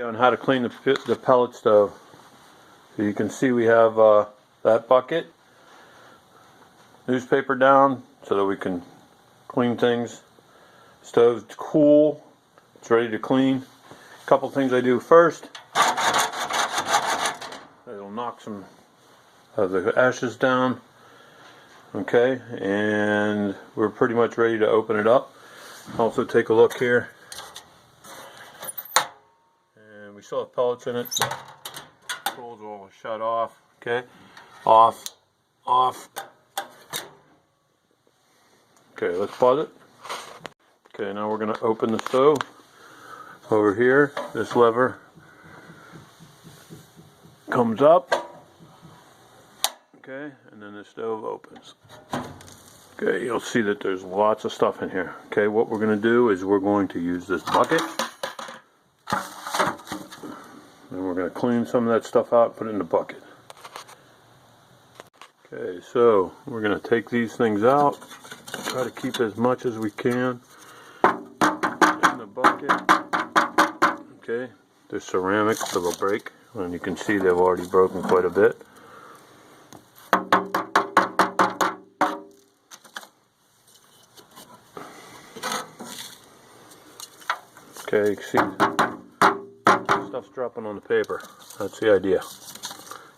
On how to clean the pellet stove. So you can see we have that bucket, newspaper down so that we can clean things. Stove's cool, it's ready to clean. A couple things I do first. It'll knock some of the ashes down. Okay, and we're pretty much ready to open it up. Also take a look here. We still have pellets in it. Controls will shut off. Okay, off. Okay, let's pause it. Okay, now we're going to open the stove. Over here, this lever comes up. Okay, and then the stove opens. Okay, you'll see that there's lots of stuff in here. Okay, what we're going to do is we're going to use this bucket. And we're going to clean some of that stuff out and put it in the bucket. Okay, so we're going to take these things out. Try to keep as much as we can in the bucket. Okay, they're ceramic, so they'll break. And you can see they've already broken quite a bit. Okay, you can see stuff's dropping on the paper. That's the idea.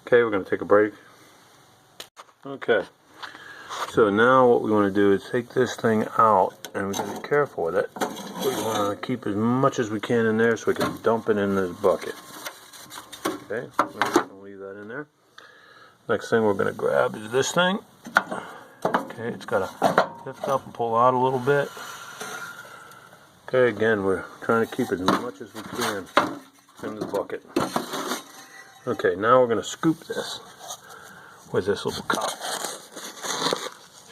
Okay, we're going to take a break. Okay, so now what we want to do is take this thing out, and we're going to be careful with it. We want to keep as much as we can in there so we can dump it in this bucket. Okay, we're going to leave that in there. Next thing we're going to grab is this thing. Okay, it's got to lift up and pull out a little bit. Okay, again, we're trying to keep as much as we can in the bucket. Okay, now we're going to scoop this with this little cup.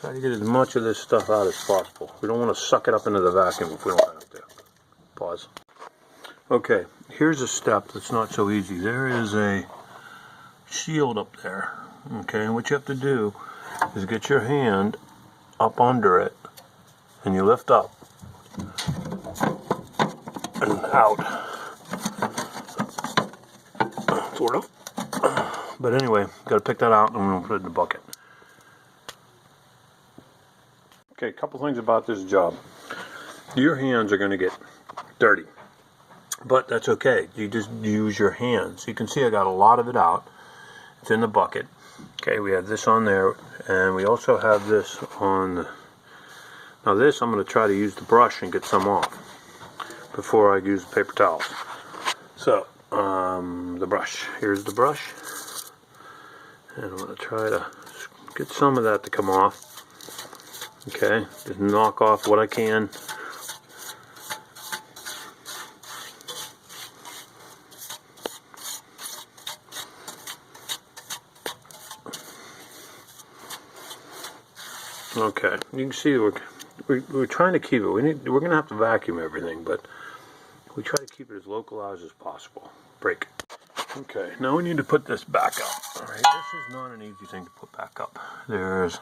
Try to get as much of this stuff out as possible. We don't want to suck it up into the vacuum if we don't have to. Pause. Okay, here's a step that's not so easy. There is a shield up there. Okay, and what you have to do is get your hand up under it and you lift up and out. Sort of. But anyway, got to pick that out and we're going to put it in the bucket. Okay, a couple things about this job. Your hands are going to get dirty, but that's okay. You just use your hands. You can see I got a lot of it out. It's in the bucket. Okay, we have this on there, and we also have this on the... Now this, I'm going to try to use the brush and get some off before I use the paper towels. So, the brush. Here's the brush. And I'm going to try to get some of that to come off. Okay, just knock off what I can. Okay, you can see we're trying to keep it. We're going to have to vacuum everything, but we try to keep it as localized as possible. Break. Okay, now we need to put this back up. Alright, this is not an easy thing to put back up. There's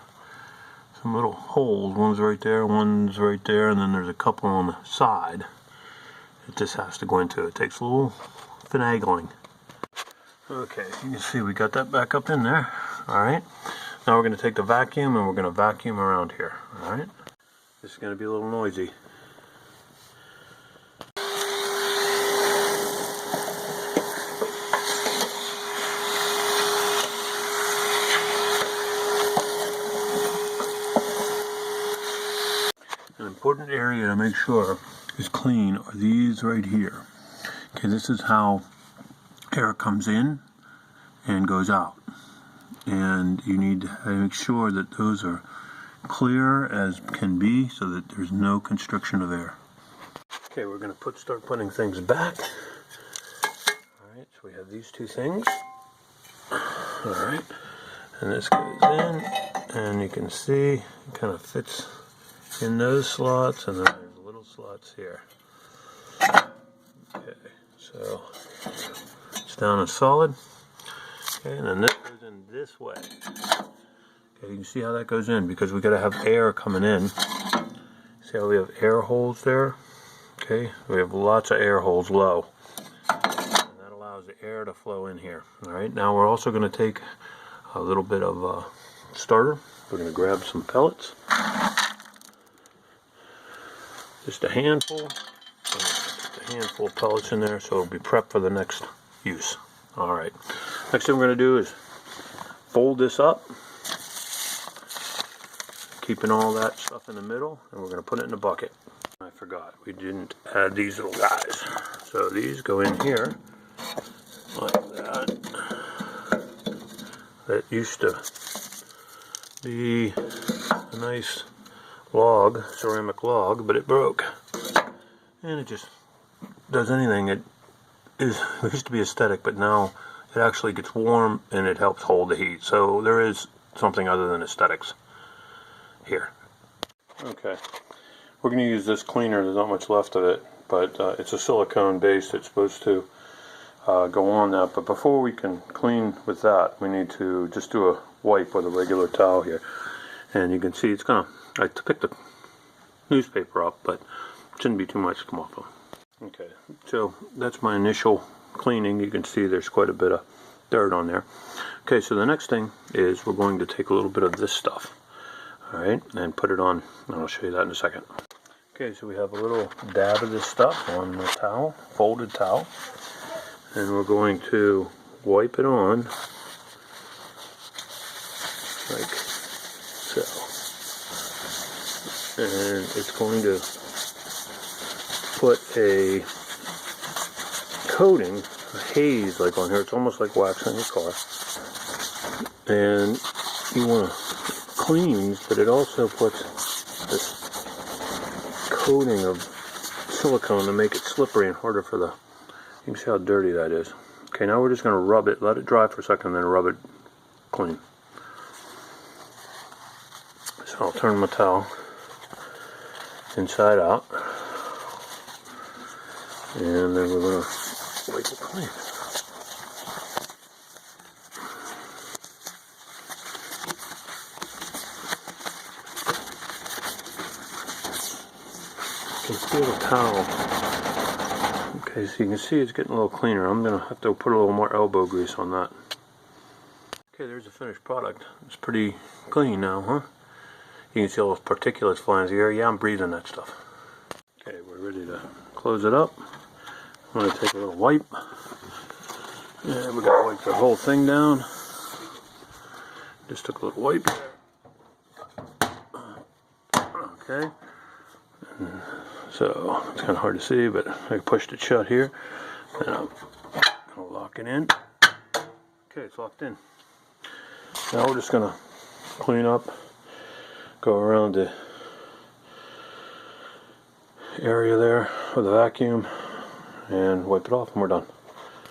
some little holes. One's right there, and then there's a couple on the side. It just has to go into. It takes a little finagling. Okay, you can see we got that back up in there. Alright, now we're going to take the vacuum and we're going to vacuum around here. Alright, this is going to be a little noisy. An important area to make sure is clean are these right here. Okay, this is how air comes in and goes out. And you need to make sure that those are clear as can be so that there's no constriction of air. Okay, we're going to start putting things back. Alright, so we have these two things. Alright, and this goes in, and you can see it kind of fits in those slots, and then there's little slots here. Okay, so it's down and solid. Okay, and then this goes in this way. Okay, you can see how that goes in because we got to have air coming in. See how we have air holes there? Okay, we have lots of air holes low. allows the air to flow in here. Alright, now we're also going to take a little bit of starter. We're going to grab some pellets. Just a handful. Just a handful of pellets in there so it'll be prepped for the next use. Alright, next thing we're going to do is fold this up, keeping all that stuff in the middle, and we're going to put it in a bucket. I forgot, we didn't add these little guys. So these go in here, like that. That used to be a nice log, ceramic log, but it broke. And it just does anything. It used to be aesthetic, but now it actually gets warm and it helps hold the heat. So there is something other than aesthetics here. Okay, we're going to use this cleaner. There's not much left of it, but it's a silicone base that's supposed to go on that. But before we can clean with that, we need to just do a wipe with a regular towel here. And you can see it's gonna, I picked the newspaper up, but it shouldn't be too much to come off of. Okay, so that's my initial cleaning. You can see there's quite a bit of dirt on there. Okay, so the next thing is we're going to take a little bit of this stuff, alright, and put it on, and I'll show you that in a second. Okay, so we have a little dab of this stuff on the towel, folded towel, and we're going to wipe it on like so. And it's going to put a coating, a haze like on here. It's almost like wax on your car. And you want to clean, but it also puts this coating of silicone to make it slippery and harder for the, you can see how dirty that is. Okay, now we're just going to rub it, let it dry for a second, then rub it clean. So I'll turn my towel inside out, and then we're going to wipe it clean. You can feel the towel. Okay, so you can see it's getting a little cleaner. I'm going to have to put a little more elbow grease on that. Okay, there's the finished product. It's pretty clean now, huh? You can see all those particulates flying through the air. Yeah, I'm breathing that stuff. Okay, we're ready to close it up. I'm going to take a little wipe. And we got to wipe the whole thing down. Just took a little wipe. Okay. So it's kind of hard to see, but I pushed it shut here. And I'm going to lock it in. Okay, it's locked in. Now we're just going to clean up, go around the area there with a vacuum, and wipe it off, and we're done.